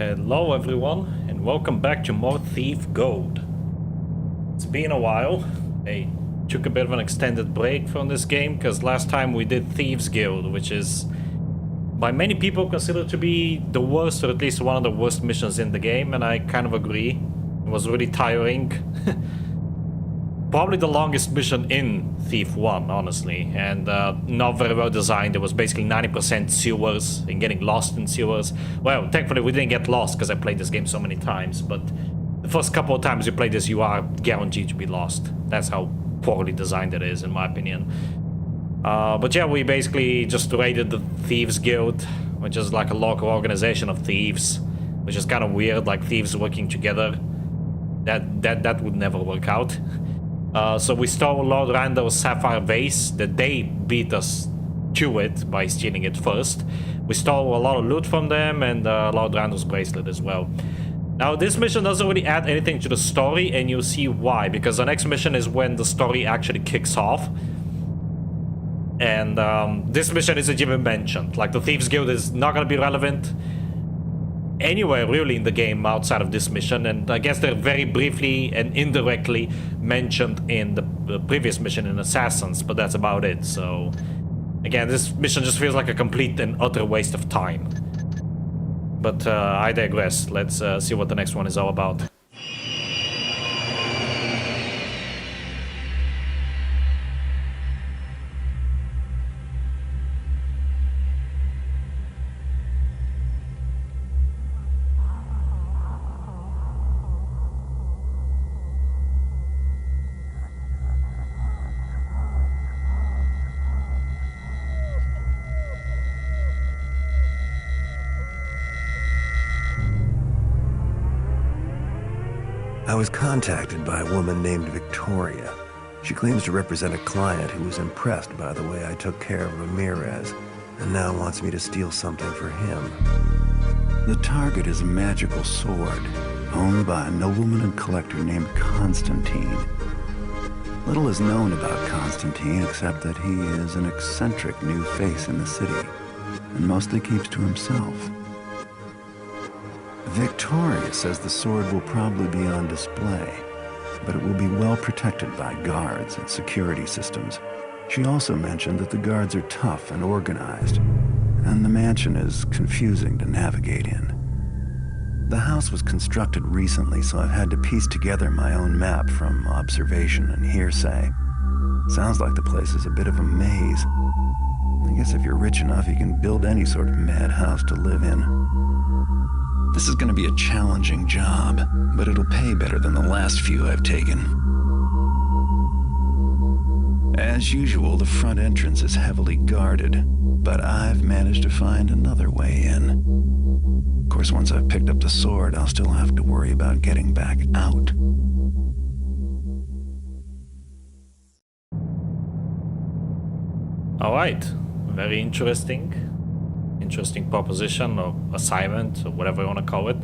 Hello everyone, and welcome back to more Thief Gold. It's been a while. I took a bit of an extended break from this game, because last time we did Thieves Guild, which is by many people considered to be the worst, or at least one of the worst missions in the game, and I kind of agree. It was really tiring. Probably the longest mission in Thief 1, honestly, and not very well designed. It was basically 90% sewers and getting lost in sewers. Well, thankfully we didn't get lost because I played this game so many times, but the first couple of times you play this, you are guaranteed to be lost. That's how poorly designed it is, in my opinion. But yeah, we basically just raided the Thieves Guild, which is like a local organization of thieves, which is kind of weird, like thieves working together. That would never work out. So we stole Lord Randall's sapphire vase that they beat us to it by stealing it first. We stole a lot of loot from them and Lord Randall's bracelet as well. Now this mission doesn't really add anything to the story, and you'll see why, because the next mission is when the story actually kicks off. And this mission isn't even mentioned. Like, the Thieves Guild is not going to be relevant anywhere really in the game outside of this mission, and I guess they're very briefly and indirectly mentioned in the previous mission in Assassins, but that's about it. So again, this mission just feels like a complete and utter waste of time. But I digress. Let's see what the next one is all about. I was contacted by a woman named Victoria. She claims to represent a client who was impressed by the way I took care of Ramirez, and now wants me to steal something for him. The target is a magical sword, owned by a nobleman and collector named Constantine. Little is known about Constantine except that he is an eccentric new face in the city, and mostly keeps to himself. Victoria says the sword will probably be on display, but it will be well protected by guards and security systems. She also mentioned that the guards are tough and organized, and the mansion is confusing to navigate in. The house was constructed recently, so I've had to piece together my own map from observation and hearsay. Sounds like the place is a bit of a maze. I guess if you're rich enough, you can build any sort of madhouse to live in. This is going to be a challenging job, but it'll pay better than the last few I've taken. As usual, the front entrance is heavily guarded, but I've managed to find another way in. Of course, once I've picked up the sword, I'll still have to worry about getting back out. All right, very interesting. Interesting proposition or assignment or whatever you want to call it.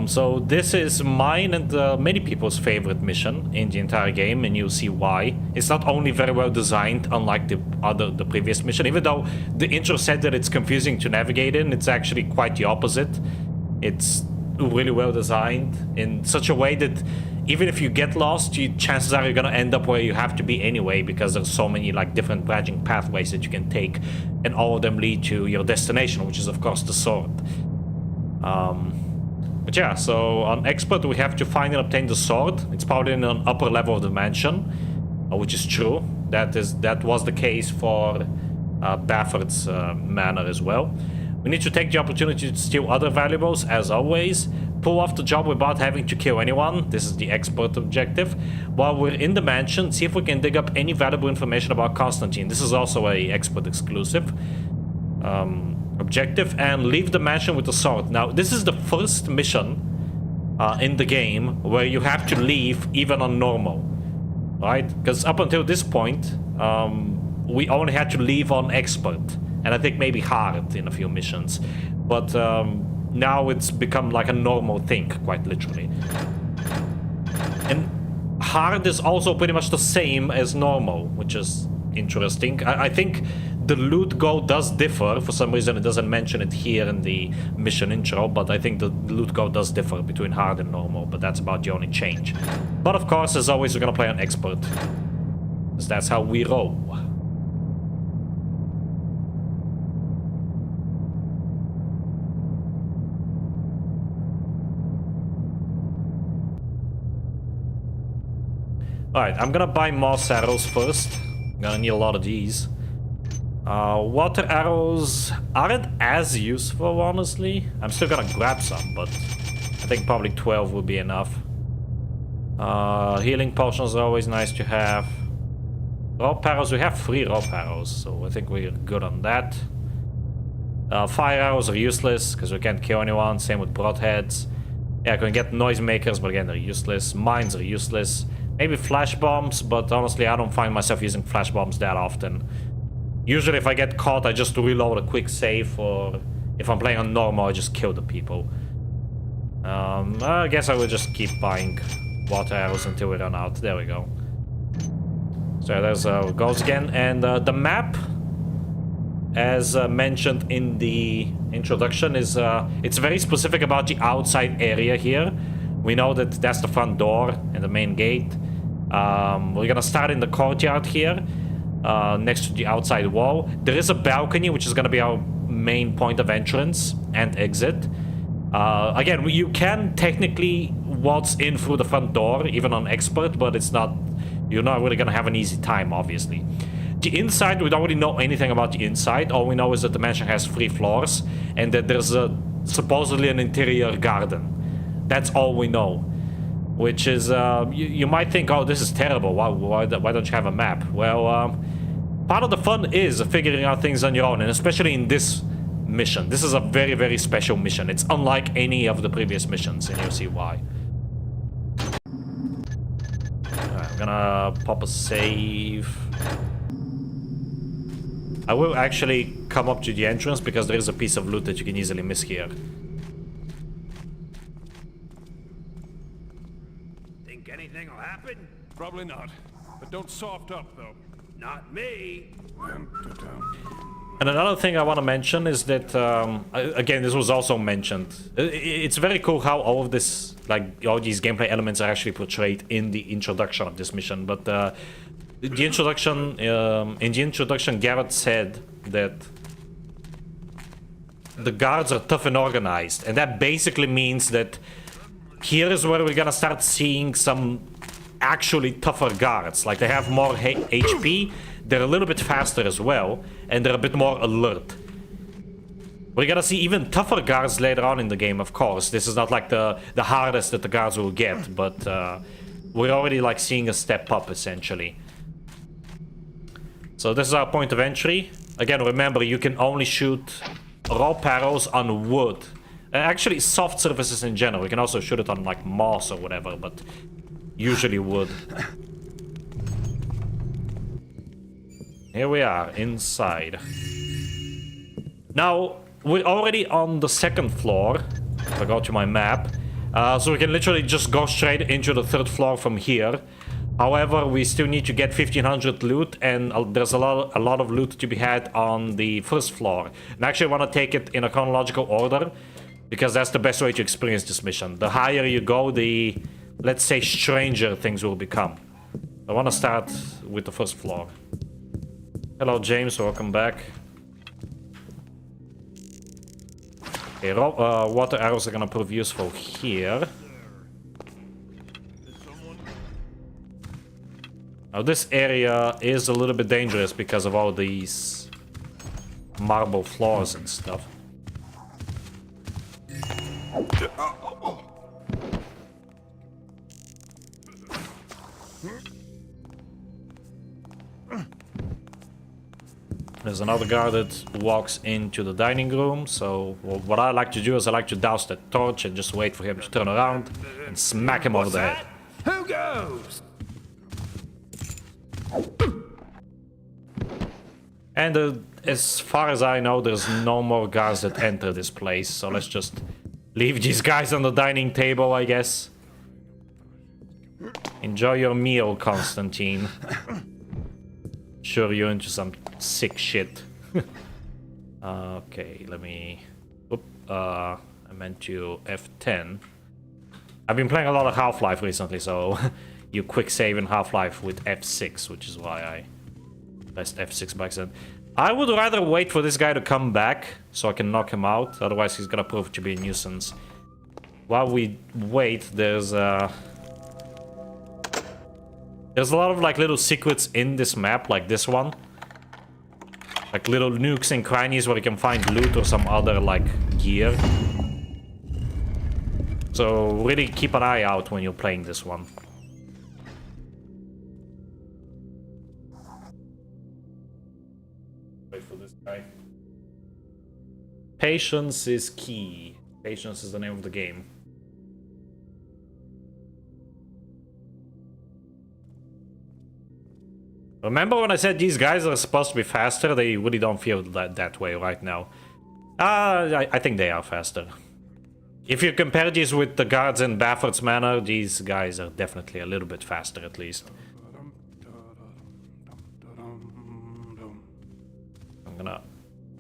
So this is mine and many people's favorite mission in the entire game, and you'll see why. It's not only very well designed, unlike the previous mission, even though the intro said that it's confusing to navigate in, it's actually quite the opposite. It's really well designed in such a way that even if you get lost, chances are you're gonna end up where you have to be anyway, because there's so many like different branching pathways that you can take, and all of them lead to your destination, which is of course the sword. But yeah, so on Expert we have to find and obtain the sword. It's probably in an upper level of the mansion, which is true. That was the case for Bafford's manor as well. We need to take the opportunity to steal other valuables, as always. Pull off the job without having to kill anyone. This is the expert objective. While we're in the mansion, see if we can dig up any valuable information about Constantine. This is also a expert exclusive objective. And leave the mansion with the sword. Now, this is the first mission in the game where you have to leave even on normal. Right? Because up until this point, we only had to leave on expert. And I think maybe hard in a few missions. But now it's become like a normal thing, quite literally. And hard is also pretty much the same as normal, which is interesting. I think the loot goal does differ. For some reason, it doesn't mention it here in the mission intro, but I think the loot goal does differ between hard and normal, but that's about the only change. But of course, as always, we're gonna play on expert, because that's how we roll. Alright, I'm gonna buy moss arrows first. I'm gonna need a lot of these. Water arrows aren't as useful, honestly. I'm still gonna grab some, but I think probably 12 will be enough. Healing potions are always nice to have. Rope arrows, we have 3 rope arrows, so I think we're good on that. Fire arrows are useless, because we can't kill anyone. Same with broadheads. Yeah, I can get noisemakers, but again, they're useless. Mines are useless. Maybe flash bombs, but honestly, I don't find myself using flash bombs that often. Usually, if I get caught, I just reload a quick save, or if I'm playing on normal, I just kill the people. I guess I will just keep buying water arrows until we run out. There we go. So there's goes again, and the map, as mentioned in the introduction, is it's very specific about the outside area here. We know that that's the front door and the main gate. We're gonna start in the courtyard here, next to the outside wall. There is a balcony, which is gonna be our main point of entrance and exit. Again, you can technically waltz in through the front door, even on expert, but it's not. You're not really gonna have an easy time, obviously. The inside, we don't really know anything about the inside. All we know is that the mansion has 3 floors and that there's supposedly an interior garden. That's all we know. Which is, you might think, oh, this is terrible. Why don't you have a map? Well, part of the fun is figuring out things on your own, and especially in this mission. This is a very, very special mission. It's unlike any of the previous missions, and you'll see why. Alright, I'm gonna pop a save. I will actually come up to the entrance because there is a piece of loot that you can easily miss here. Think anything will happen? Probably not. But don't soft up, though. Not me. And another thing I want to mention is that, again, this was also mentioned. It's very cool how all of this, like, all these gameplay elements are actually portrayed in the introduction of this mission. But in the introduction, Garrett said that the guards are tough and organized. And that basically means that here is where we're gonna start seeing some actually tougher guards. Like, they have more HP, they're a little bit faster as well, and they're a bit more alert. We're gonna see even tougher guards later on in the game, of course. This is not like the hardest that the guards will get, but we're already like seeing a step up, essentially. So this is our point of entry. Again, remember, you can only shoot rope arrows on wood. Actually, soft surfaces in general. You can also shoot it on like moss or whatever, but usually wood. Here we are, inside. Now, we're already on the 2nd floor. If I go to my map. So we can literally just go straight into the 3rd floor from here. However, we still need to get 1500 loot, and there's a lot of loot to be had on the 1st floor. And I actually want to take it in a chronological order, because that's the best way to experience this mission. The higher you go, the, let's say, stranger things will become. I want to start with the 1st floor. Hello, James. Welcome back. Okay, water arrows are gonna prove useful here. Now, this area is a little bit dangerous because of all these marble floors and stuff. There's another guard that walks into the dining room, so what I like to do is I like to douse the torch and just wait for him to turn around and smack him over the head. Who goes? And as far as I know, there's no more guards that enter this place, so let's just leave these guys on the dining table, I guess. Enjoy your meal, Constantine. Sure, you're into some sick shit. Okay, let me... Oop, I meant to F10. I've been playing a lot of Half-Life recently, so you quick save in Half-Life with F6, which is why I pressed F6 by accident. I would rather wait for this guy to come back so I can knock him out, otherwise he's gonna prove to be a nuisance. While we wait, there's a lot of like little secrets in this map, like this one. Like little nooks and crannies where you can find loot or some other like gear. So really keep an eye out when you're playing this one. Wait for this guy. Patience is key. Patience is the name of the game. Remember when I said these guys are supposed to be faster? They really don't feel that way right now. I think they are faster. If you compare these with the guards in Bafford's Manor, these guys are definitely a little bit faster at least. I'm gonna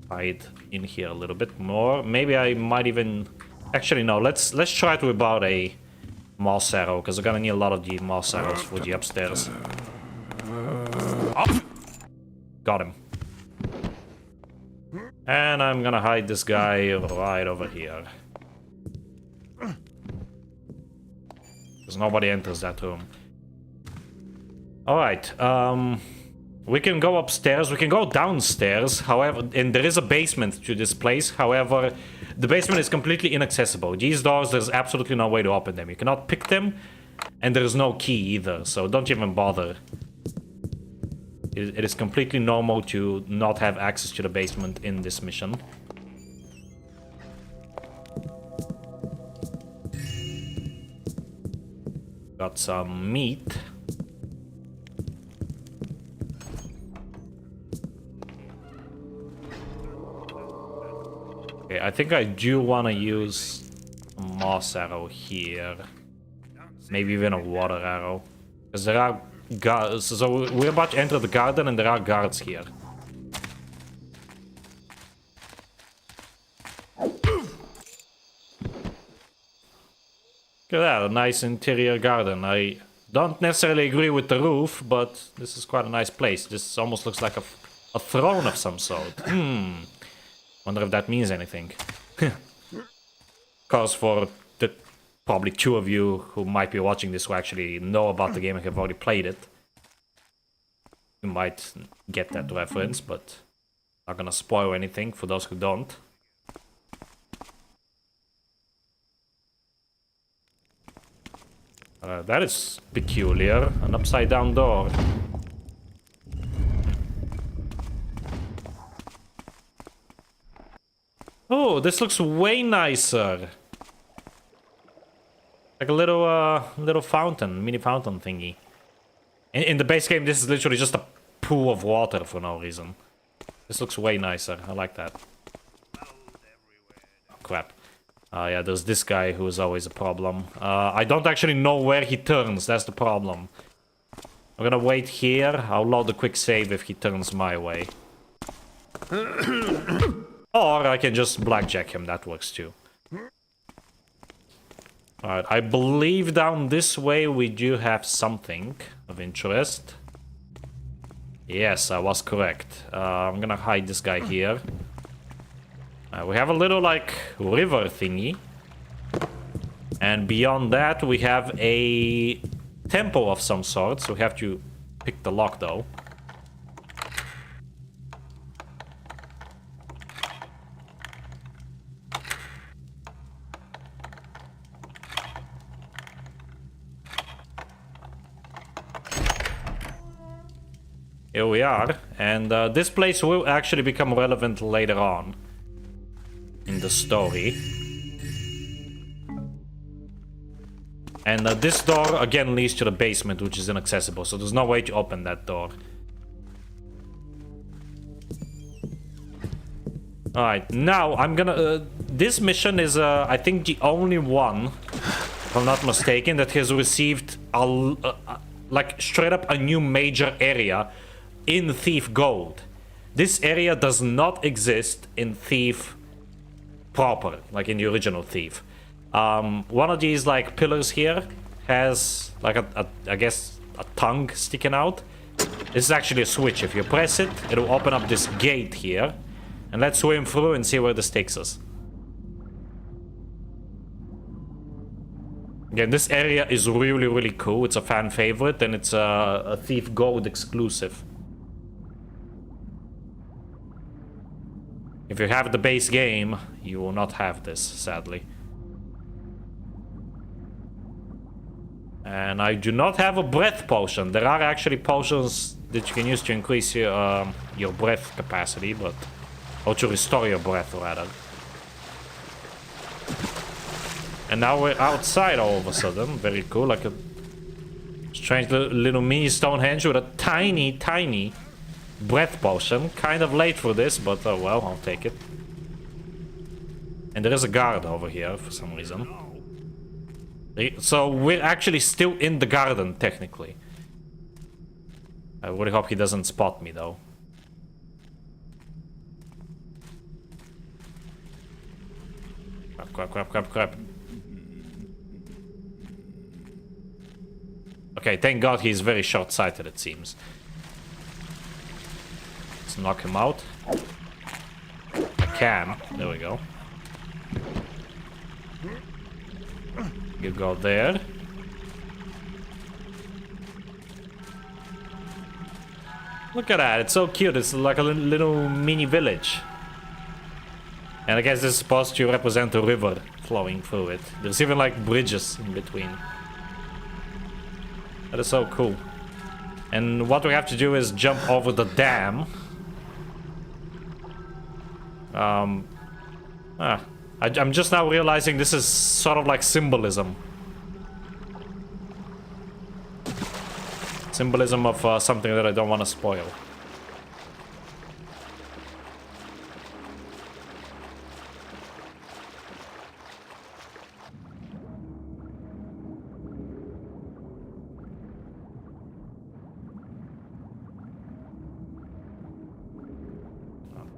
hide in here a little bit more. Maybe I might even... Actually, no, let's try it without a moss arrow, because we're gonna need a lot of the moss arrows for the upstairs. Oh. Got him. And I'm gonna hide this guy right over here. Because nobody enters that room. Alright, we can go upstairs, we can go downstairs, however, and there is a basement to this place, however, the basement is completely inaccessible. These doors, there's absolutely no way to open them. You cannot pick them, and there's no key either, so don't even bother. It is completely normal to not have access to the basement in this mission. Got some meat. Okay, I think I do want to use a moss arrow here. Maybe even a water arrow. Because there are guards. So we're about to enter the garden and there are guards here. Look at that, a nice interior garden. I don't necessarily agree with the roof, but this is quite a nice place. This almost looks like a throne of some sort. Wonder if that means anything. Because for the probably two of you who might be watching this who actually know about the game and have already played it, you might get that reference, but not gonna spoil anything for those who don't. That is peculiar. An upside down door. Oh, this looks way nicer. Like a little fountain, mini fountain thingy. In the base game, this is literally just a pool of water for no reason. This looks way nicer. I like that. Oh, crap. Yeah, there's this guy who is always a problem. I don't actually know where he turns. That's the problem. I'm gonna wait here. I'll load the quick save if he turns my way. Or I can just blackjack him. That works too. Alright, I believe down this way we do have something of interest. Yes, I was correct. I'm gonna hide this guy here. We have a little, like, river thingy. And beyond that, we have a temple of some sort. So we have to pick the lock, though. Here we are. And this place will actually become relevant later on in the story. And this door again leads to the basement, which is inaccessible, so there's no way to open that door. Alright, now I'm gonna... this mission is, I think, the only one, if I'm not mistaken, that has received, like, straight up a new major area in Thief Gold. this area does not exist in Thief proper, like in the original Thief. One of these like pillars here has like I guess a tongue sticking out. This is actually a switch. If you press it, it'll open up this gate here. And let's swim through and see where this takes us. Again, this area is really, really cool. It's a fan favorite, and it's a Thief Gold exclusive. If you have the base game, you will not have this, sadly. And I do not have a breath potion. There are actually potions that you can use to increase your breath capacity, but... or to restore your breath, rather. And now we're outside all of a sudden. Very cool, like a strange little mini Stonehenge with a tiny, tiny breath potion. Kind of late for this, but well, I'll take it. And there is a guard over here for some reason. So we're actually still in the garden, technically. I really hope he doesn't spot me, though. Crap. Okay, thank God he's very short-sighted, it seems. Let's knock him out. I can. There we go. You go there. Look at that, it's so cute. It's like a little mini village. And I guess this is supposed to represent a river flowing through it. There's even like bridges in between. That is so cool. And what we have to do is jump over the dam. I'm just now realizing this is sort of like symbolism. Symbolism of something that I don't want to spoil.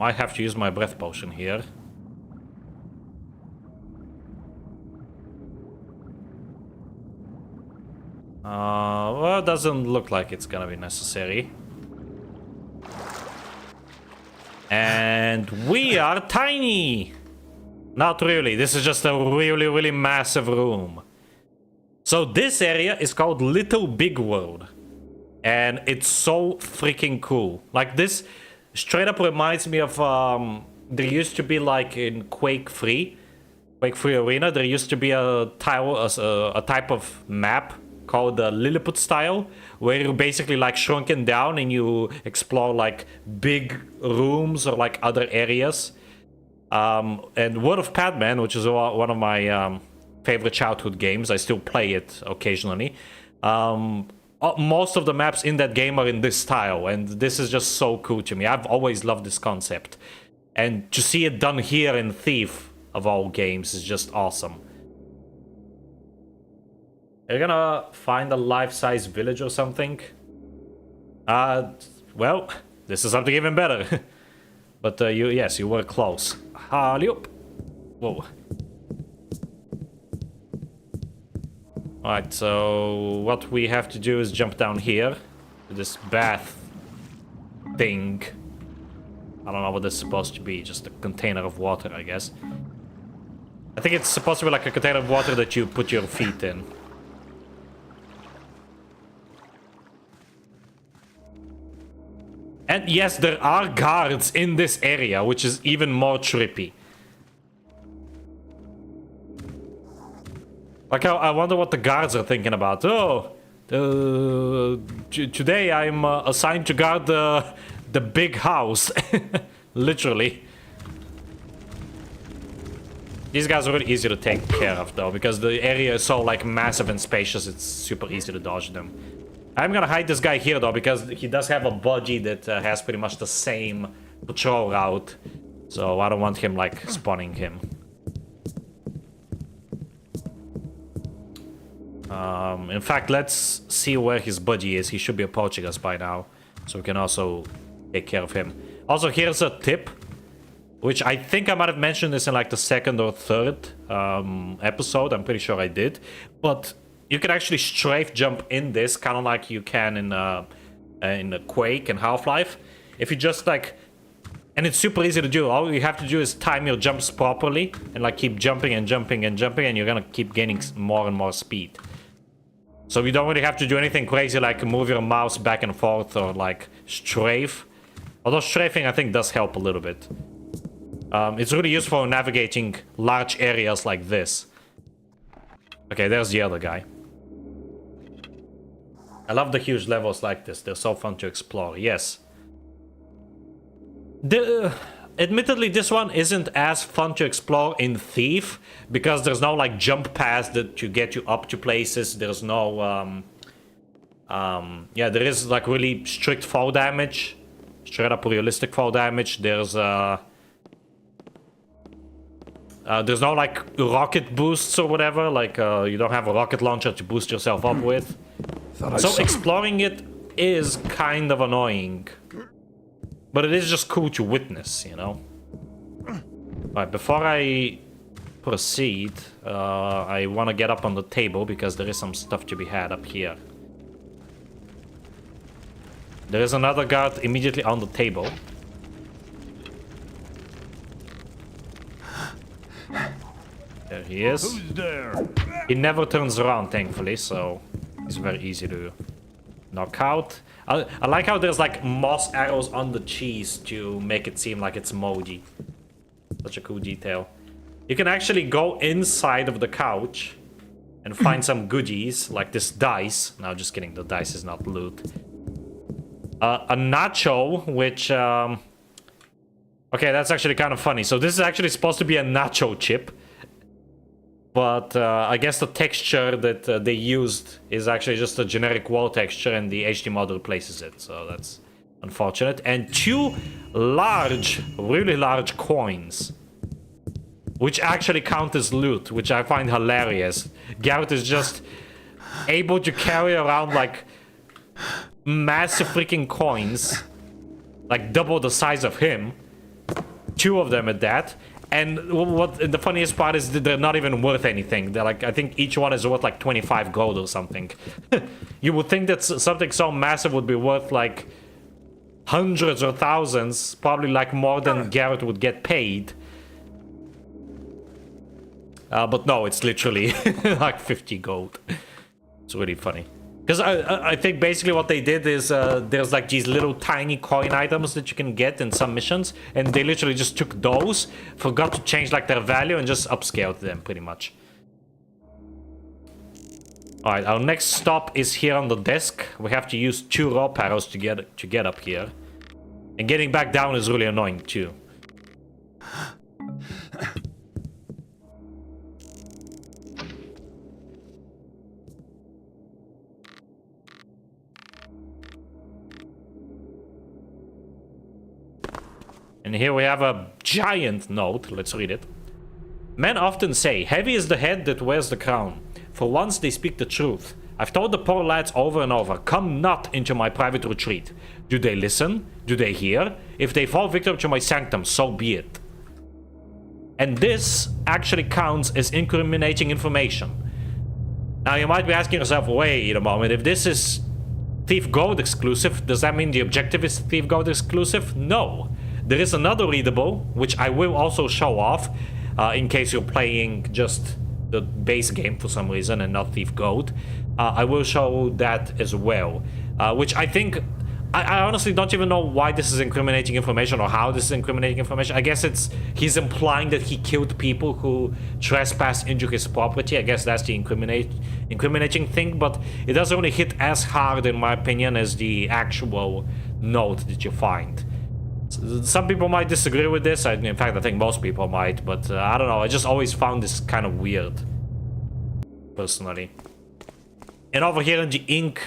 I have to use my breath potion here. Well, it doesn't look like it's gonna be necessary. And we are tiny! Not really, this is just a really, really massive room. So this area is called Little Big World. And it's so freaking cool. Like this straight up reminds me of, there used to be like in Quake 3 Arena, there used to be a type of map called the Lilliput style, where you're basically like shrunken down and you explore like big rooms or like other areas. And World of Padman, which is one of my favorite childhood games, I still play it occasionally. Most of the maps in that game are in this style, and this is just so cool to me. I've always loved this concept. And to see it done here in Thief, of all games, is just awesome. You're gonna find a life-size village or something? Well, this is something even better. But yes, you were close. Halley-up. Whoa. Alright, so what we have to do is jump down here to this bath thing. I don't know what this is supposed to be, just a container of water, I guess. I think it's supposed to be like a container of water that you put your feet in. And yes, there are guards in this area, which is even more trippy. Like, I wonder what the guards are thinking about. Oh, today I'm assigned to guard the big house. Literally. These guys are really easy to take care of, though, because the area is so, like, massive and spacious, it's super easy to dodge them. I'm gonna hide this guy here, though, because he does have a budgie that has pretty much the same patrol route. So I don't want him, like, spawning him. In fact, let's see where his budgie is. He should be approaching us by now, so we can also take care of him. Also, here's a tip, which I think I might have mentioned this in like the second or third episode. I'm pretty sure I did. But you can actually strafe jump in this, kind of like you can in a Quake and Half-Life. If you just like... And it's super easy to do. All you have to do is time your jumps properly and like keep jumping and jumping and jumping, and you're gonna keep gaining more and more speed. So you don't really have to do anything crazy like move your mouse back and forth or like strafe. Although strafing I think does help a little bit. It's really useful in navigating large areas like this. Okay, there's the other guy. I love the huge levels like this. They're so fun to explore. Yes. Admittedly, this one isn't as fun to explore in Thief because there's no like jump paths that to get you up to places. There's no yeah, there is like really strict fall damage, straight up realistic fall damage. There's no like rocket boosts or whatever. Like you don't have a rocket launcher to boost yourself up with. So exploring it is kind of annoying. But it is just cool to witness, you know? Alright, before I proceed, I want to get up on the table because there is some stuff to be had up here. There is another guard immediately on the table. There he is. Who's there? He never turns around, thankfully, so it's very easy to knock out. I like how there's like moss arrows on the cheese to make it seem like it's moldy. Such a cool detail. You can actually go inside of the couch and find some goodies like this dice. No, just kidding, the dice is not loot. A nacho, which okay, that's actually kind of funny. So this is actually supposed to be a nacho chip. But I guess the texture that they used is actually just a generic wall texture, and the HD mod replaces it. So that's unfortunate. And 2 large, really large coins, which actually count as loot, which I find hilarious. Garrett is just able to carry around like massive freaking coins, like double the size of him. 2 of them at that. And what the funniest part is that they're not even worth anything. They're like, I think each one is worth like 25 gold or something. You would think that something so massive would be worth like hundreds or thousands, probably like more than Garrett would get paid. But no, it's literally like 50 gold. It's really funny. Because I think basically what they did is there's like these little tiny coin items that you can get in some missions, and they literally just took those, forgot to change like their value, and just upscaled them pretty much. Alright, our next stop is here on the desk. We have to use 2 rope arrows to get up here. And getting back down is really annoying too. And here we have a giant note. Let's read it. Men often say, heavy is the head that wears the crown. For once they speak the truth. I've told the poor lads over and over, come not into my private retreat. Do they listen? Do they hear? If they fall victim to my sanctum, so be it. And this actually counts as incriminating information. Now you might be asking yourself, wait a moment, if this is Thief Gold exclusive, does that mean the objective is Thief Gold exclusive? No. There is another readable, which I will also show off, in case you're playing just the base game for some reason and not Thief Gold. I will show that as well, which I think... I honestly don't even know why this is incriminating information or how this is incriminating information. I guess he's implying that he killed people who trespassed into his property. I guess that's the incriminating thing, but it doesn't really hit as hard, in my opinion, as the actual note that you find. Some people might disagree with this. In fact, I think most people might, but I don't know. I just always found this kind of weird, personally. And over here in the ink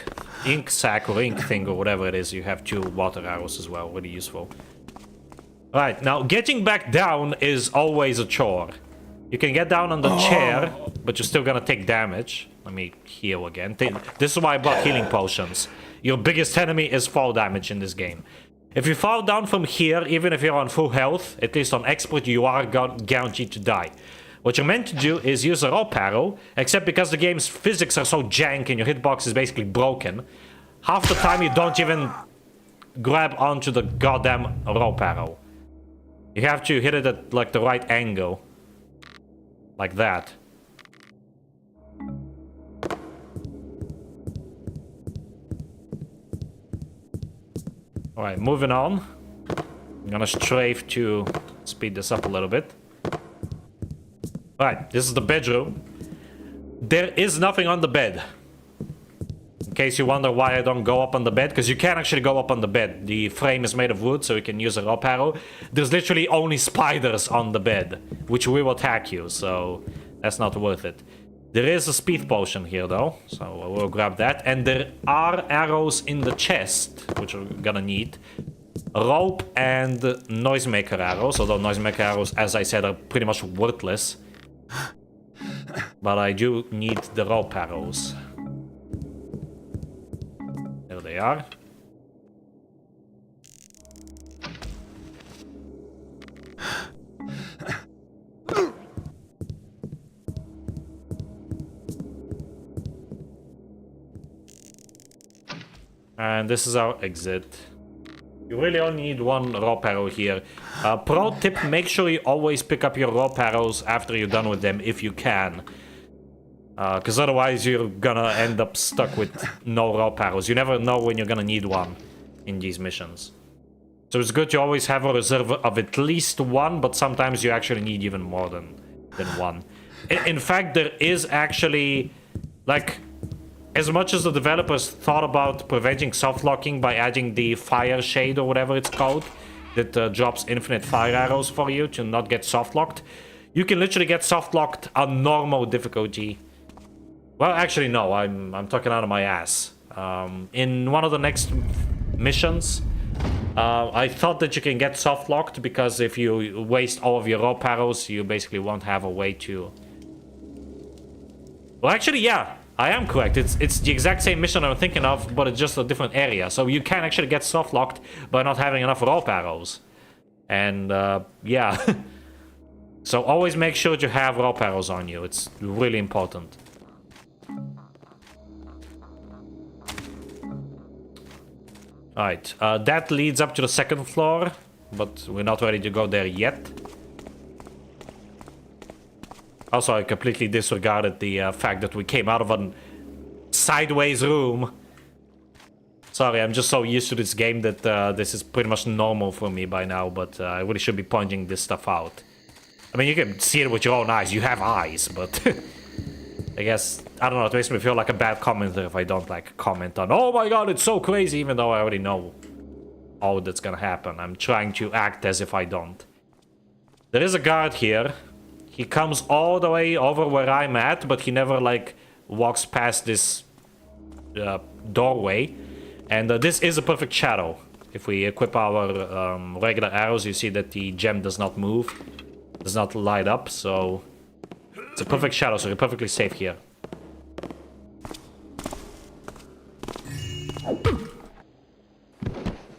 sack or ink thing or whatever it is, you have 2 water arrows as well. Really useful. Right, now getting back down is always a chore. You can get down on the chair, but you're still gonna take damage. Let me heal again. This is why I bought healing potions. Your biggest enemy is fall damage in this game. If you fall down from here, even if you're on full health, at least on expert, you are guaranteed to die. What you're meant to do is use a rope arrow, except because the game's physics are so jank and your hitbox is basically broken, half the time you don't even grab onto the goddamn rope arrow. You have to hit it at like the right angle. Like that. Alright, moving on. I'm gonna strafe to speed this up a little bit. Alright, this is the bedroom. There is nothing on the bed. In case you wonder why I don't go up on the bed, because you can actually go up on the bed. The frame is made of wood, so you can use a rope arrow. There's literally only spiders on the bed, which will attack you, so that's not worth it. There is a speed potion here, though, so we'll grab that. And there are arrows in the chest, which we're gonna need. Rope and noisemaker arrows, although noisemaker arrows, as I said, are pretty much worthless. But I do need the rope arrows. There they are. And this is our exit. You really only need one rope arrow here. Pro tip, make sure you always pick up your rope arrows after you're done with them, if you can. Because otherwise you're gonna end up stuck with no rope arrows. You never know when you're gonna need one in these missions. So it's good to always have a reserve of at least one, but sometimes you actually need even more than one. In fact, there is actually, like, as much as the developers thought about preventing soft locking by adding the fire shade or whatever it's called, that drops infinite fire arrows for you to not get soft locked, you can literally get soft locked on normal difficulty. Well, actually, no, I'm talking out of my ass. In one of the next missions, I thought that you can get soft locked because if you waste all of your rope arrows, you basically won't have a way to. Well, actually, yeah. I am correct. It's the exact same mission I'm thinking of, but it's just a different area. So you can actually get soft locked by not having enough rope arrows. And yeah. So always make sure to have rope arrows on you. It's really important. Alright, that leads up to the second floor, but we're not ready to go there yet. Also, I completely disregarded the fact that we came out of a sideways room. Sorry, I'm just so used to this game that this is pretty much normal for me by now, but I really should be pointing this stuff out. I mean, you can see it with your own eyes. You have eyes, but I guess, I don't know, it makes me feel like a bad commenter if I don't, like, comment on, oh my god, it's so crazy, even though I already know all that's gonna happen. I'm trying to act as if I don't. There is a guard here. He comes all the way over where I'm at, but he never, like, walks past this doorway. And this is a perfect shadow. If we equip our regular arrows, you see that the gem does not move, does not light up, so it's a perfect shadow, so you're perfectly safe here.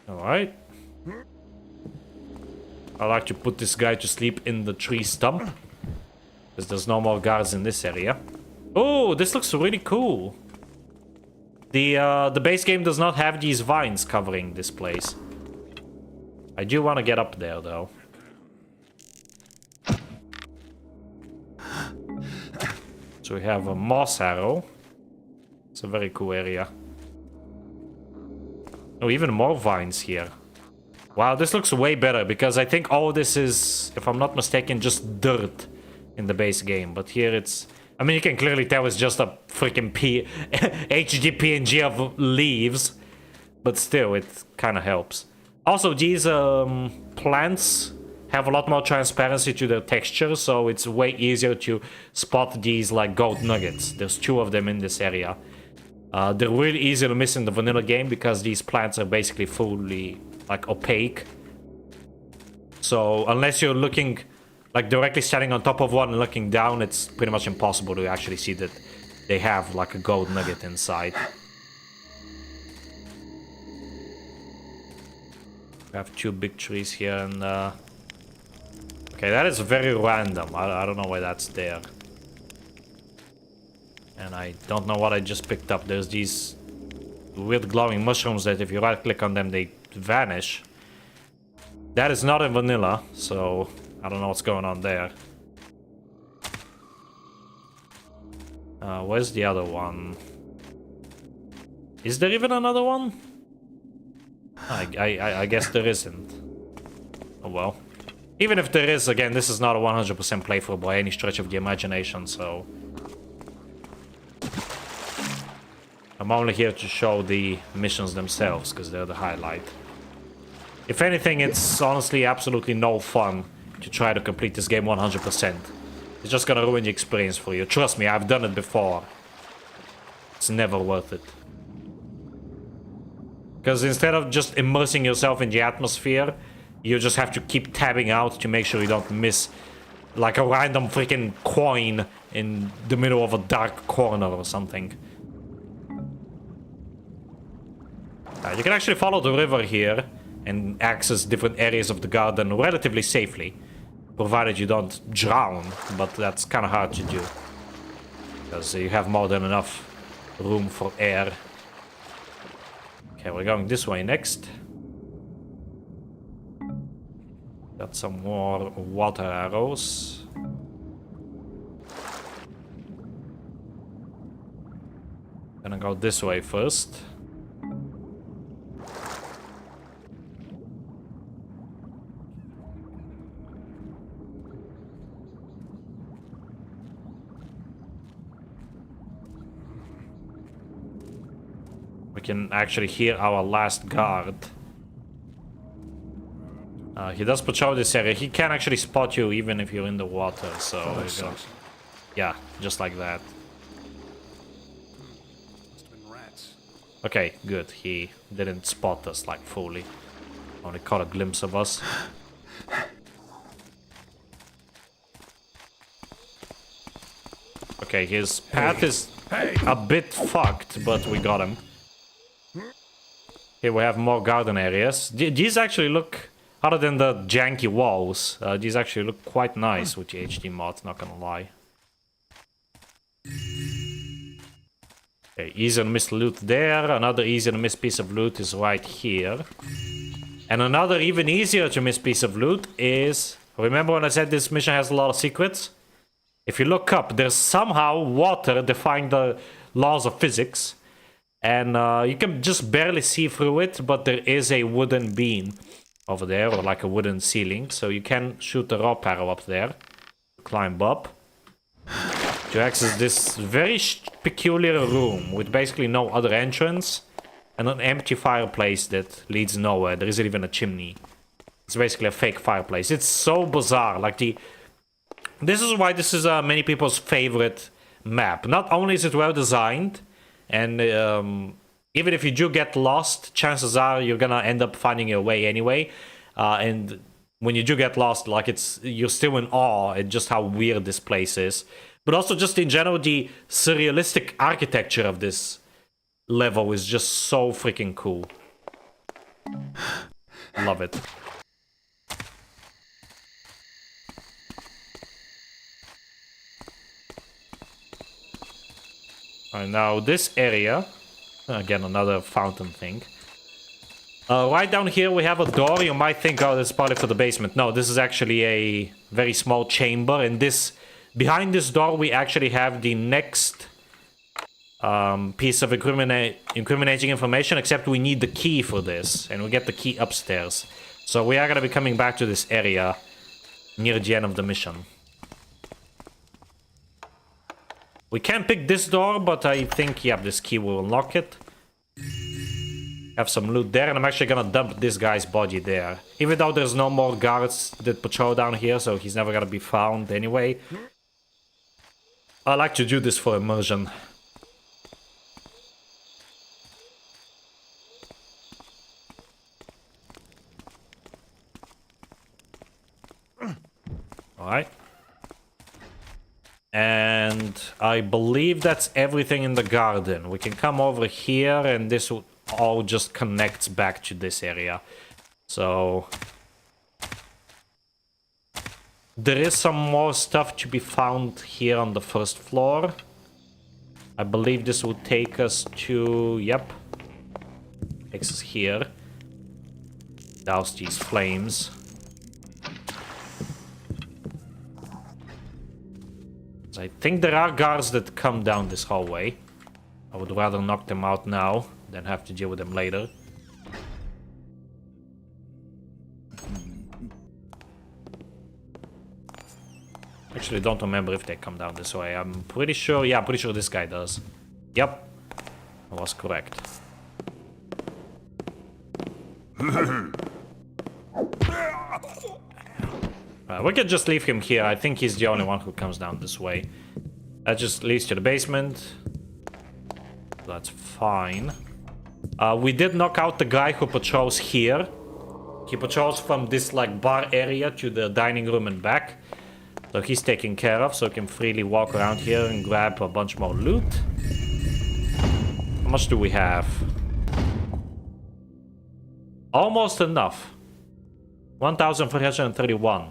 Alright. I like to put this guy to sleep in the tree stump. Because there's no more guards in this area. Oh, this looks really cool. The base game does not have these vines covering this place. I do want to get up there, though. So we have a moss arrow. It's a very cool area. Oh, even more vines here. Wow, this looks way better, because I think all this is, if I'm not mistaken, just dirt in the base game. But here it's, I mean, you can clearly tell it's just a freaking HD PNG of leaves, but still, it kind of helps. Also, these plants have a lot more transparency to their texture, so it's way easier to spot these like gold nuggets. There's 2 of them in this area. They're really easy to miss in the vanilla game because these plants are basically fully like opaque. So unless you're looking like directly standing on top of one and looking down, it's pretty much impossible to actually see that they have like a gold nugget inside. We have 2 big trees here and okay, that is very random. I don't know why that's there. And I don't know what I just picked up. There's these weird glowing mushrooms that if you right click on them they vanish. That is not in vanilla, so I don't know what's going on there. Where's the other one? Is there even another one? I guess there isn't. Oh well. Even if there is, again, this is not a 100% playthrough by any stretch of the imagination, so... I'm only here to show the missions themselves, because they're the highlight. If anything, it's honestly absolutely no fun to try to complete this game 100%. It's just gonna ruin the experience for you. Trust me, I've done it before. It's never worth it. Because instead of just immersing yourself in the atmosphere, you just have to keep tabbing out to make sure you don't miss like a random freaking coin in the middle of a dark corner or something. You can actually follow the river here and access different areas of the garden relatively safely, provided you don't drown, but that's kind of hard to do because you have more than enough room for air. Okay, we're going this way next. Got some more water arrows. Gonna go this way first. We can actually hear our last guard. He does patrol this area. He can actually spot you even if you're in the water, so... yeah, just like that. Must have been rats. Okay, good. He didn't spot us, like, fully. Only caught a glimpse of us. Okay, his path is a bit fucked, but we got him. Here we have more garden areas. These actually look, other than the janky walls, these actually look quite nice with the HD mod, not gonna lie. Okay, easy to miss loot there. Another easy to miss piece of loot is right here. And another even easier to miss piece of loot is... Remember when I said this mission has a lot of secrets? If you look up, there's somehow water defying the laws of physics. And you can just barely see through it, but there is a wooden beam over there, or like a wooden ceiling. So you can shoot the rope arrow up there, climb up, to access this very peculiar room with basically no other entrance, and an empty fireplace that leads nowhere. There isn't even a chimney. It's basically a fake fireplace. It's so bizarre. Like this is why this is many people's favorite map. Not only is it well designed, and even if you do get lost, chances are you're gonna end up finding your way anyway. And when you do get lost, like you're still in awe at just how weird this place is. But also just in general, the surrealistic architecture of this level is just so freaking cool. Love it. Alright, now this area, again another fountain thing. Right down here we have a door. You might think, oh, that's probably for the basement. No, this is actually a very small chamber, and behind this door we actually have the next piece of incriminating information, except we need the key for this, and we get the key upstairs. So we are going to be coming back to this area near the end of the mission. We can pick this door, but I think, yeah, this key will unlock it. Have some loot there, and I'm actually gonna dump this guy's body there. Even though there's no more guards that patrol down here, so he's never gonna be found anyway. I like to do this for immersion. Alright. And I believe that's everything in the garden. We can come over here, and this all just connects back to this area. So there is some more stuff to be found here on the first floor. I believe this will take us to... Yep. Takes us here. Douse these flames. So I think there are guards that come down this hallway. I would rather knock them out now than have to deal with them later. Actually, don't remember if they come down this way. I'm pretty sure... Yeah, I'm pretty sure this guy does. Yep. I was correct. We can just leave him here. I think he's the only one who comes down this way. That just leads to the basement. That's fine. We did knock out the guy who patrols here. He patrols from this like bar area to the dining room and back. So he's taken care of, so we can freely walk around here and grab a bunch more loot. How much do we have? Almost enough. 1,331.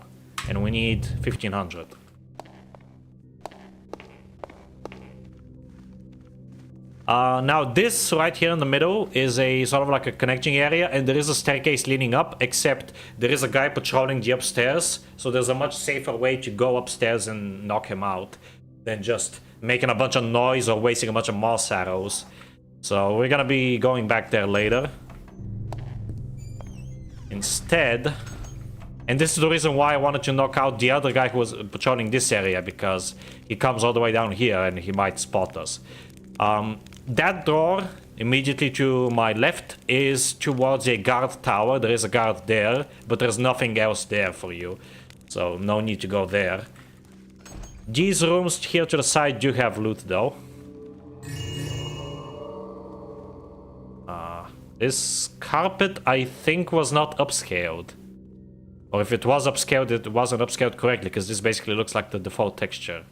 And we need 1,500. Now this right here in the middle is a sort of like a connecting area, and there is a staircase leading up, except there is a guy patrolling the upstairs, so there's a much safer way to go upstairs and knock him out than just making a bunch of noise or wasting a bunch of moss arrows. So we're gonna be going back there later. Instead, and this is the reason why I wanted to knock out the other guy who was patrolling this area, because he comes all the way down here and he might spot us. That door immediately to my left is towards a guard tower. There is a guard there, but there's nothing else there for you, so no need to go there. These rooms here to the side do have loot though. This carpet I think was not upscaled. Or if it was upscaled, it wasn't upscaled correctly, because this basically looks like the default texture.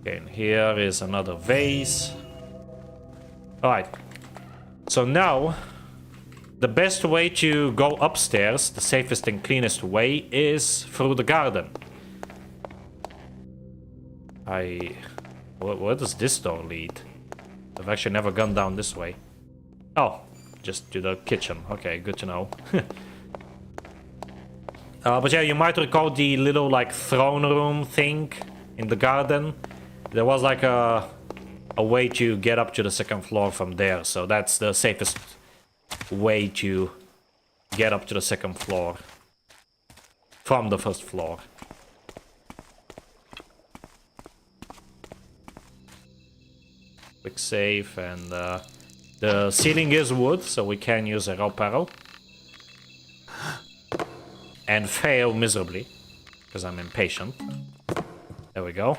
Okay, and here is another vase. Alright. So now, the best way to go upstairs, the safest and cleanest way, is through the garden. Where does this door lead? I've actually never gone down this way. Oh, just to the kitchen. Okay, good to know. But yeah, you might recall the little like throne room thing in the garden. There was like a way to get up to the second floor from there, so that's the safest way to get up to the second floor from the first floor. Quick save, and the ceiling is wood, so we can use a rope arrow. And fail miserably, because I'm impatient. There we go.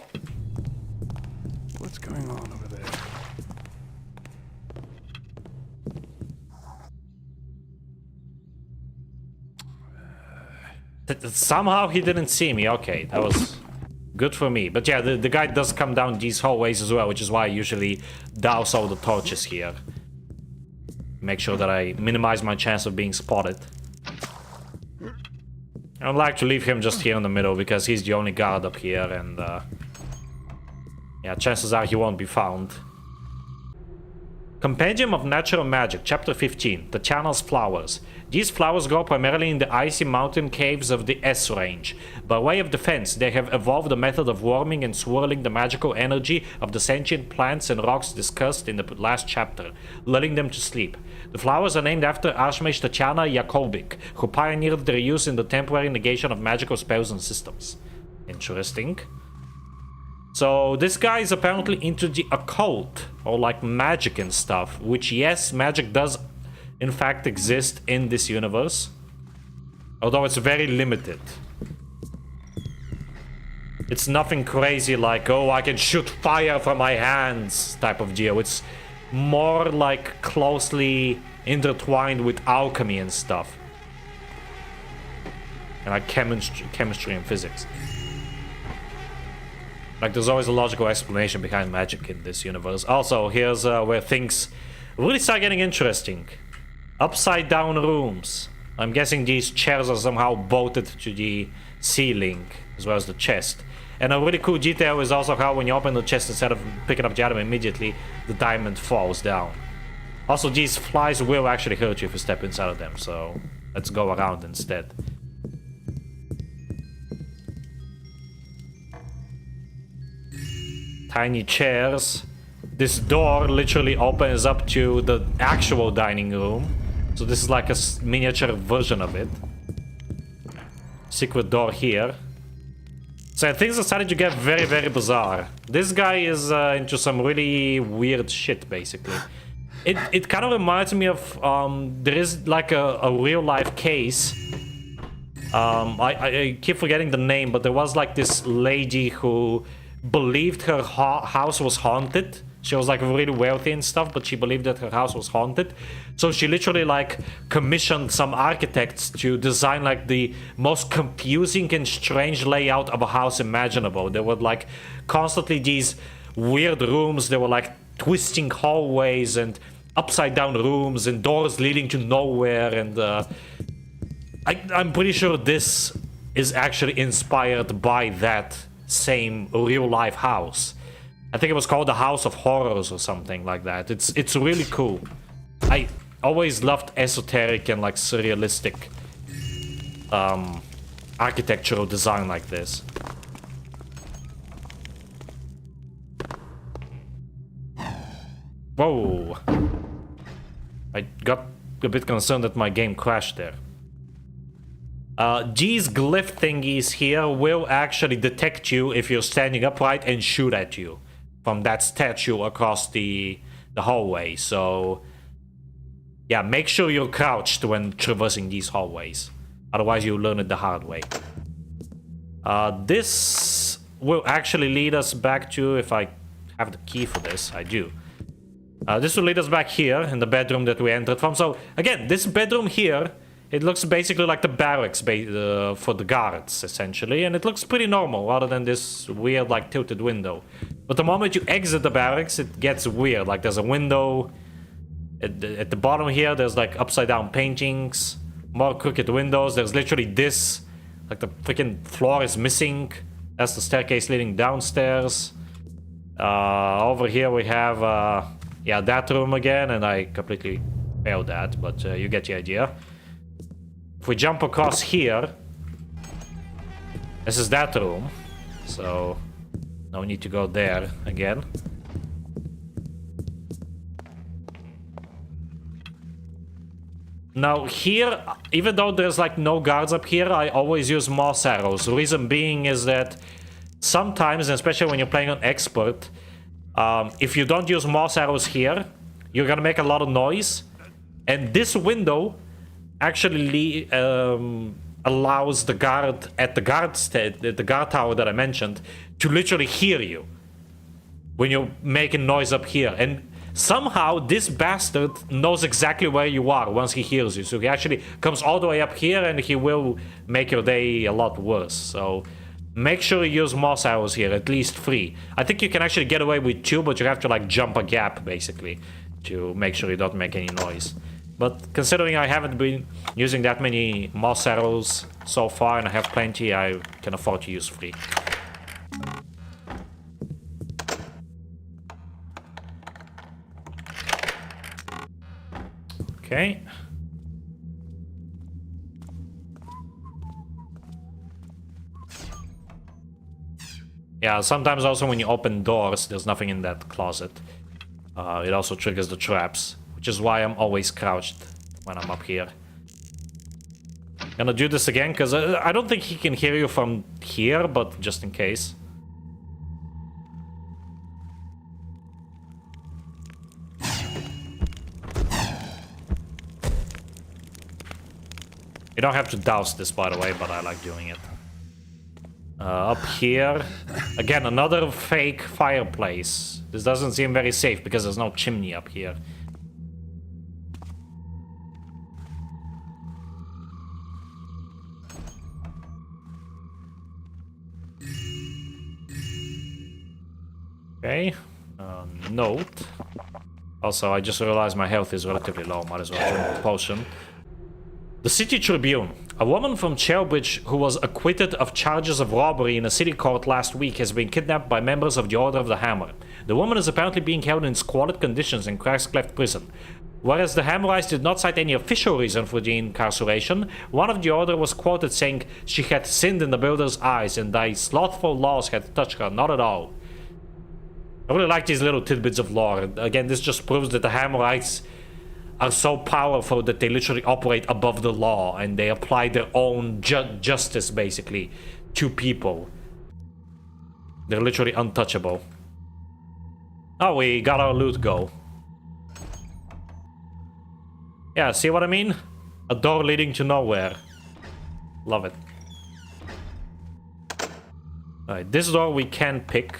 What's going on over there? Somehow he didn't see me. Okay, that was good for me. But yeah, the guy does come down these hallways as well, which is why I usually douse all the torches here. Make sure that I minimize my chance of being spotted. I would like to leave him just here in the middle, because he's the only guard up here, and yeah, chances are he won't be found. Compendium of Natural Magic, Chapter 15, The Channel's Flowers. These flowers grow primarily in the icy mountain caves of the S range. By way of defense, they have evolved a method of warming and swirling the magical energy of the sentient plants and rocks discussed in the last chapter, lulling them to sleep. The flowers are named after Archmage Tatiana Jakobik, who pioneered their use in the temporary negation of magical spells and systems. Interesting. So this guy is apparently into the occult, or like magic and stuff, which yes, magic does in fact exist in this universe, although it's very limited. It's nothing crazy like, oh, I can shoot fire from my hands type of deal. It's more like closely intertwined with alchemy and stuff, and like chemistry and physics. Like, there's always a logical explanation behind magic in this universe. Also, here's where things really start getting interesting. Upside down rooms. I'm guessing these chairs are somehow bolted to the ceiling, as well as the chest. And a really cool detail is also how when you open the chest, instead of picking up the item immediately, the diamond falls down. Also, these flies will actually hurt you if you step inside of them, so let's go around instead. Tiny chairs. This door literally opens up to the actual dining room. So this is like a miniature version of it. Secret door here. So things are starting to get very, very bizarre. This guy is into some really weird shit, basically. It kind of reminds me of, there is like a real life case. I keep forgetting the name, but there was like this lady who believed her house was haunted. She was like really wealthy and stuff, but she believed that her house was haunted. So she literally like commissioned some architects to design like the most confusing and strange layout of a house imaginable. There were like constantly these weird rooms. There were like twisting hallways and upside down rooms and doors leading to nowhere. And I'm pretty sure this is actually inspired by that same real life house. I think it was called the House of Horrors or something like that. It's really cool. I always loved esoteric and like surrealistic architectural design like this. Whoa. I got a bit concerned that my game crashed there. These glyph thingies here will actually detect you if you're standing upright and shoot at you from that statue across the hallway. So yeah, make sure you're crouched when traversing these hallways. Otherwise you'll learn it the hard way. This will actually lead us back to, if I have the key for this, I do. This will lead us back here in the bedroom that we entered from. So again, this bedroom here, it looks basically like the barracks for the guards, essentially. And it looks pretty normal, rather than this weird, like, tilted window. But the moment you exit the barracks, it gets weird. Like, there's a window. At the bottom here, there's, like, upside-down paintings. More crooked windows. There's literally this. Like, the freaking floor is missing. That's the staircase leading downstairs. Over here we have, yeah, that room again. And I completely failed that, but you get the idea. If we jump across here, this is that room, so no need to go there again. Now here, even though there's like no guards up here, I always use moss arrows. The reason being is that sometimes, especially when you're playing on expert, if you don't use moss arrows here, you're gonna make a lot of noise, and this window actually allows the guard at the guard tower that I mentioned to literally hear you when you're making noise up here. And somehow this bastard knows exactly where you are once he hears you. So he actually comes all the way up here and he will make your day a lot worse. So make sure you use moss arrows here, at least 3. I think you can actually get away with 2, but you have to like jump a gap basically to make sure you don't make any noise. But considering I haven't been using that many moss arrows so far and I have plenty, I can afford to use 3. Okay. Yeah, sometimes also when you open doors, there's nothing in that closet. It also triggers the traps. Which is why I'm always crouched when I'm up here. Gonna do this again, because I don't think he can hear you from here, but just in case. You don't have to douse this, by the way, but I like doing it. Up here, again, another fake fireplace. This doesn't seem very safe because there's no chimney up here. Okay, note. Also, I just realized my health is relatively low. Might as well drink a potion. The City Tribune. A woman from Chailbridge who was acquitted of charges of robbery in a city court last week has been kidnapped by members of the Order of the Hammer. The woman is apparently being held in squalid conditions in Cragscleft prison. Whereas the Hammerites did not cite any official reason for the incarceration, one of the Order was quoted saying she had sinned in the Builder's eyes and thy slothful laws had touched her not at all. I really like these little tidbits of lore. Again, this just proves that the Hammerites are so powerful that they literally operate above the law and they apply their own justice, basically, to people. They're literally untouchable. Oh, we got our loot go. Yeah, see what I mean? A door leading to nowhere. Love it. Alright, this door we can pick.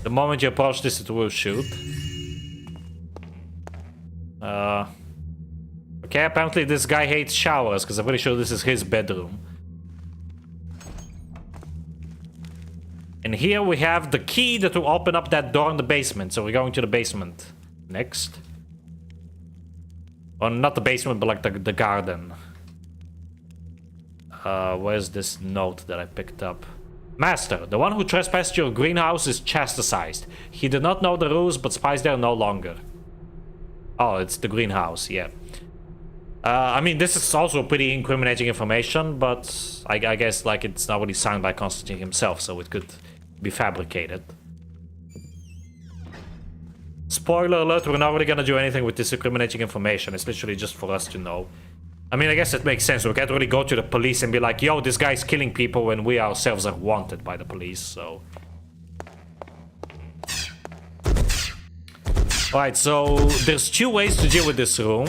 The moment you approach this, it will shoot. Okay, apparently this guy hates showers, because I'm pretty sure this is his bedroom. And here we have the key that will open up that door in the basement, so we're going to the basement. Next. Well, not the basement, but like the garden. Where's this note that I picked up? Master, the one who trespassed your greenhouse is chastised. He did not know the rules, but spies there no longer. Oh, it's the greenhouse, yeah. I mean, this is also pretty incriminating information, but I guess like it's not really signed by Constantine himself, so it could be fabricated. Spoiler alert, we're not really gonna do anything with this incriminating information. It's literally just for us to know. I mean, I guess it makes sense. We can't really go to the police and be like, yo, this guy's killing people when we ourselves are wanted by the police, so... Alright, so there's two ways to deal with this room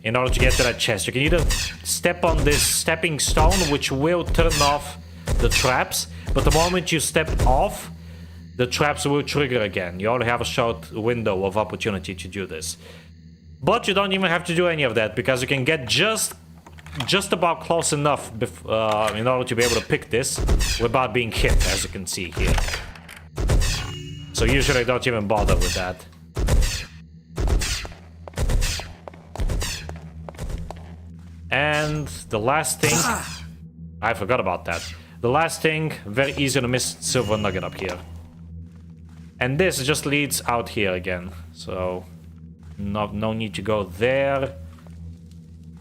in order to get to that chest. You can either step on this stepping stone, which will turn off the traps, but the moment you step off, the traps will trigger again. You only have a short window of opportunity to do this. But you don't even have to do any of that, because you can get just about close enough in order to be able to pick this without being hit, as you can see here. So usually I don't even bother with that. And the last thing... I forgot about that. The last thing, very easy to miss silver nugget up here. And this just leads out here again, so... No need to go there.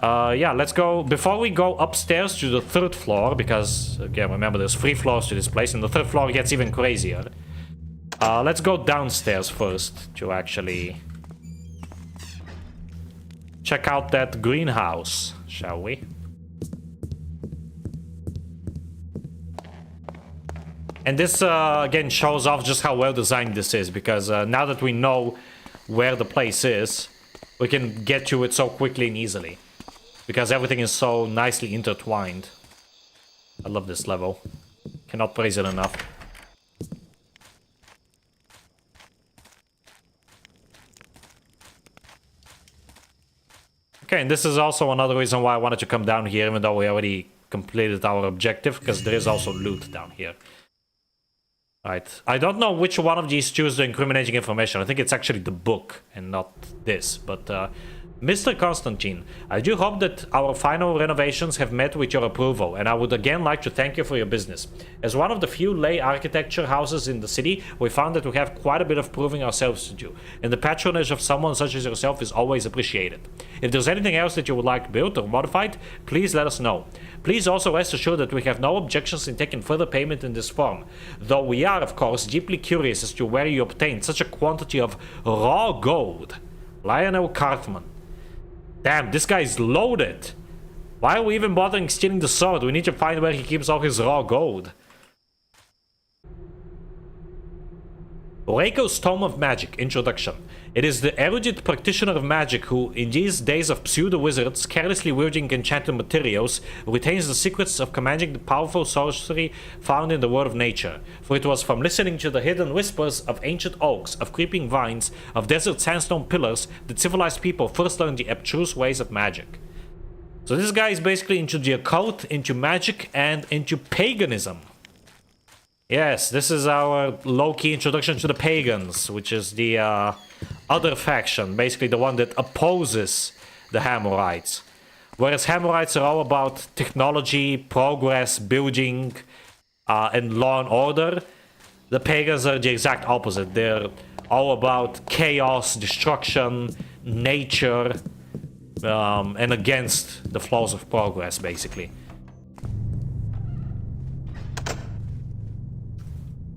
Yeah, let's go. Before we go upstairs to the third floor, because again, remember there's 3 floors to this place, and the third floor gets even crazier. Let's go downstairs first to actually check out that greenhouse, shall we? And this again shows off just how well designed this is, because now that we know where the place is, we can get to it so quickly and easily, because everything is so nicely intertwined. I love this level. Cannot praise it enough. Okay, and this is also another reason why I wanted to come down here, even though we already completed our objective, because there is also loot down here. Right, I don't know which one of these choose the incriminating information. I think it's actually the book and not this, but Mr. Constantine, I do hope that our final renovations have met with your approval, and I would again like to thank you for your business. As one of the few lay architecture houses in the city, we found that we have quite a bit of proving ourselves to do, and the patronage of someone such as yourself is always appreciated. If there's anything else that you would like built or modified, please let us know. Please also rest assured that we have no objections in taking further payment in this form, though we are, of course, deeply curious as to where you obtained such a quantity of raw gold. Lionel Cartman. Damn, this guy's loaded. Why are we even bothering stealing the sword? We need to find where he keeps all his raw gold. Reiko's Tome of Magic, Introduction. It is the erudite practitioner of magic who, in these days of pseudo-wizards, carelessly wielding enchanted materials, retains the secrets of commanding the powerful sorcery found in the world of nature. For it was from listening to the hidden whispers of ancient oaks, of creeping vines, of desert sandstone pillars, that civilized people first learned the abstruse ways of magic. So this guy is basically into the occult, into magic, and into paganism. Yes, this is our low-key introduction to the pagans, which is the other faction, basically the one that opposes the Hammerites. Whereas Hammerites are all about technology, progress, building, and law and order, the pagans are the exact opposite. They're all about chaos, destruction, nature, and against the flows of progress, basically.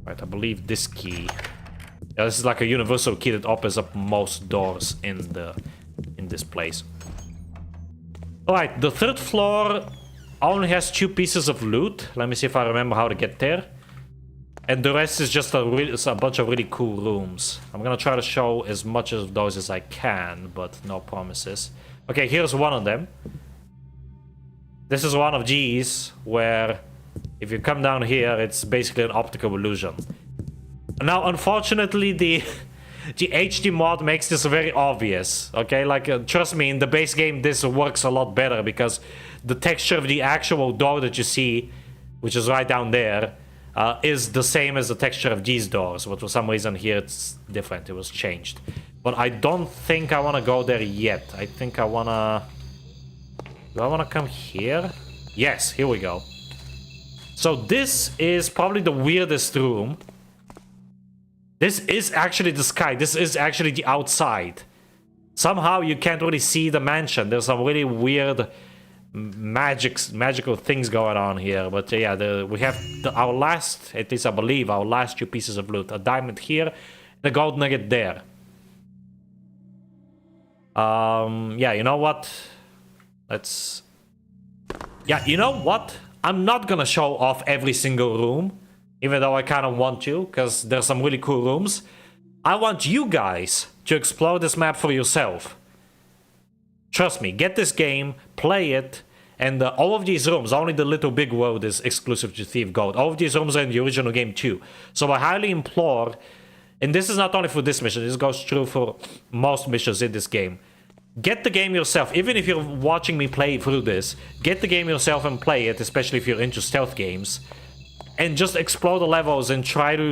Right, I believe this key. Yeah, this is like a universal key that opens up most doors in this place. Alright, the third floor only has 2 pieces of loot. Let me see if I remember how to get there. And the rest is just a bunch of really cool rooms. I'm gonna try to show as much of those as I can, but no promises. Okay, here's one of them. This is one of these where if you come down here, it's basically an optical illusion. Now, unfortunately, the HD mod makes this very obvious, okay? Like, trust me, in the base game, this works a lot better because the texture of the actual door that you see, which is right down there, is the same as the texture of these doors, but for some reason here it's different, it was changed. But I don't think I want to go there yet. I think I want to... Do I want to come here? Yes, here we go. So this is probably the weirdest room. This is actually the sky. This is actually the outside. Somehow you can't really see the mansion. There's some really weird magical things going on here. But yeah, we have our last, at least I believe, our last 2 pieces of loot. A diamond here, and a gold nugget there. Yeah, you know what? Let's... Yeah, you know what? I'm not gonna show off every single room, even though I kind of want to, because there's some really cool rooms. I want you guys to explore this map for yourself. Trust me, get this game, play it, and all of these rooms, only the Little Big World is exclusive to Thief Gold. All of these rooms are in the original game too. So I highly implore, and this is not only for this mission, this goes true for most missions in this game. Get the game yourself, even if you're watching me play through this, get the game yourself and play it, especially if you're into stealth games. And just explore the levels and try to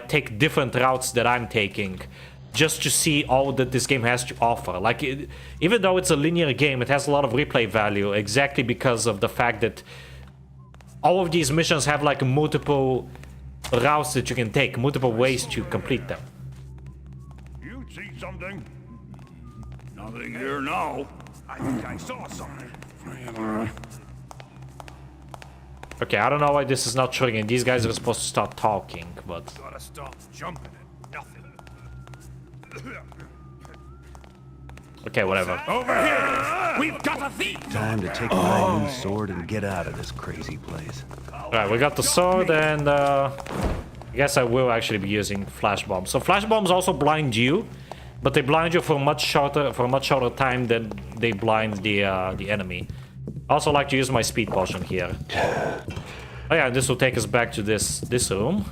take different routes that I'm taking. Just to see all that this game has to offer. Like, even though it's a linear game, it has a lot of replay value, exactly because of the fact that all of these missions have like multiple routes that you can take, multiple ways to complete them. You see something? Nothing here now. I think I saw something. Okay, I don't know why this is not triggering. These guys are supposed to start talking, but... Gotta stop jumping at nothing. Okay, whatever. Over here! We've got a thief! Time to take my new sword and get out of this crazy place. Alright, we got the sword, and I guess I will actually be using flash bombs. So flash bombs also blind you, but they blind you for a much shorter time than they blind the enemy. I also like to use my speed potion here. Oh yeah, this will take us back to this room.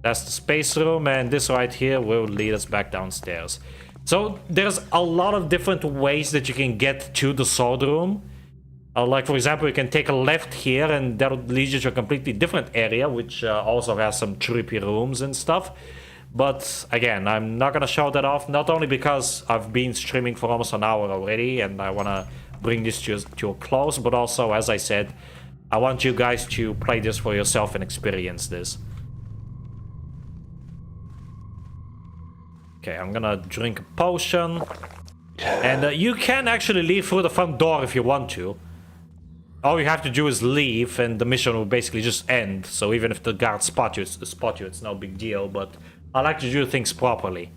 That's the space room, and this right here will lead us back downstairs. So there's a lot of different ways that you can get to the sword room. Like, for example, you can take a left here, and that'll lead you to a completely different area, which also has some trippy rooms and stuff. But again, I'm not gonna show that off, not only because I've been streaming for almost an hour already, and I wanna bring this to a close, but also, as I said, I want you guys to play this for yourself and experience this. Okay, I'm gonna drink a potion. And you can actually leave through the front door if you want to. All you have to do is leave, and the mission will basically just end. So even if the guards spot you, it's no big deal, but I like to do things properly.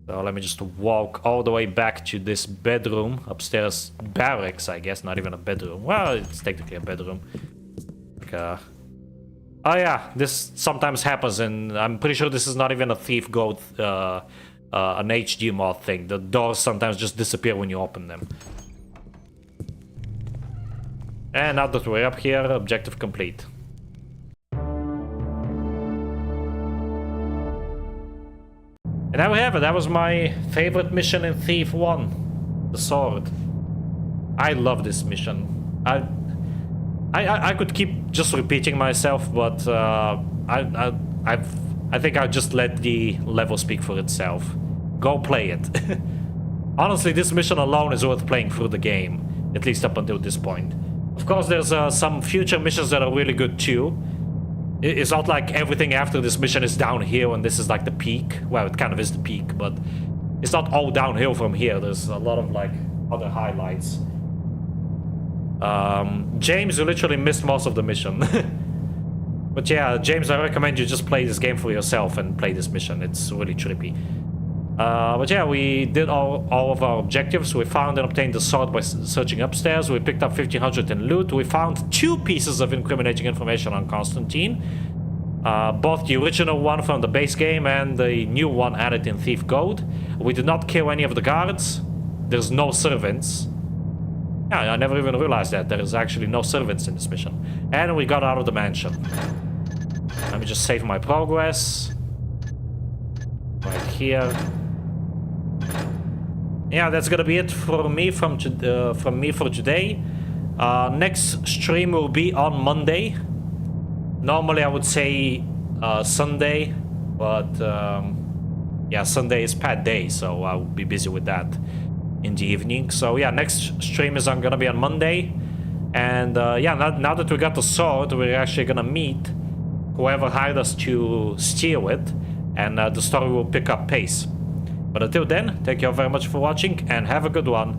So let me just walk all the way back to this bedroom, upstairs barracks, I guess, not even a bedroom. Well, it's technically a bedroom. like, oh yeah, this sometimes happens, and I'm pretty sure this is not even a Thief Goat, an HD mod thing. The doors sometimes just disappear when you open them. And now that we're up here, objective complete. And there we have it. That was my favorite mission in Thief 1. The sword. I love this mission. I could keep just repeating myself, but I think I'll just let the level speak for itself. Go play it. Honestly, this mission alone is worth playing through the game, at least up until this point. Of course, there's some future missions that are really good too. It's not like everything after this mission is downhill and this is like the peak. Well, it kind of is the peak, but it's not all downhill from here. There's a lot of like other highlights. James, you literally missed most of the mission. But yeah, James, I recommend you just play this game for yourself and play this mission. It's really trippy. But yeah, we did all of our objectives. We found and obtained the sword by searching upstairs. We picked up 1500 in loot. We found 2 pieces of incriminating information on Constantine. Both the original one from the base game and the new one added in Thief Goat. We did not kill any of the guards. There's no servants. Yeah, I never even realized that. There is actually no servants in this mission. And we got out of the mansion. Let me just save my progress. Right here. Yeah, that's gonna be it for me from me for today. Next stream will be on Monday. Normally I would say Sunday, but yeah, Sunday is pad day, so I'll be busy with that in the evening. So yeah, next stream is gonna be on Monday. And yeah, now that we got the sword, we're actually gonna meet whoever hired us to steal it, and the story will pick up pace. But until then, thank you all very much for watching, and have a good one.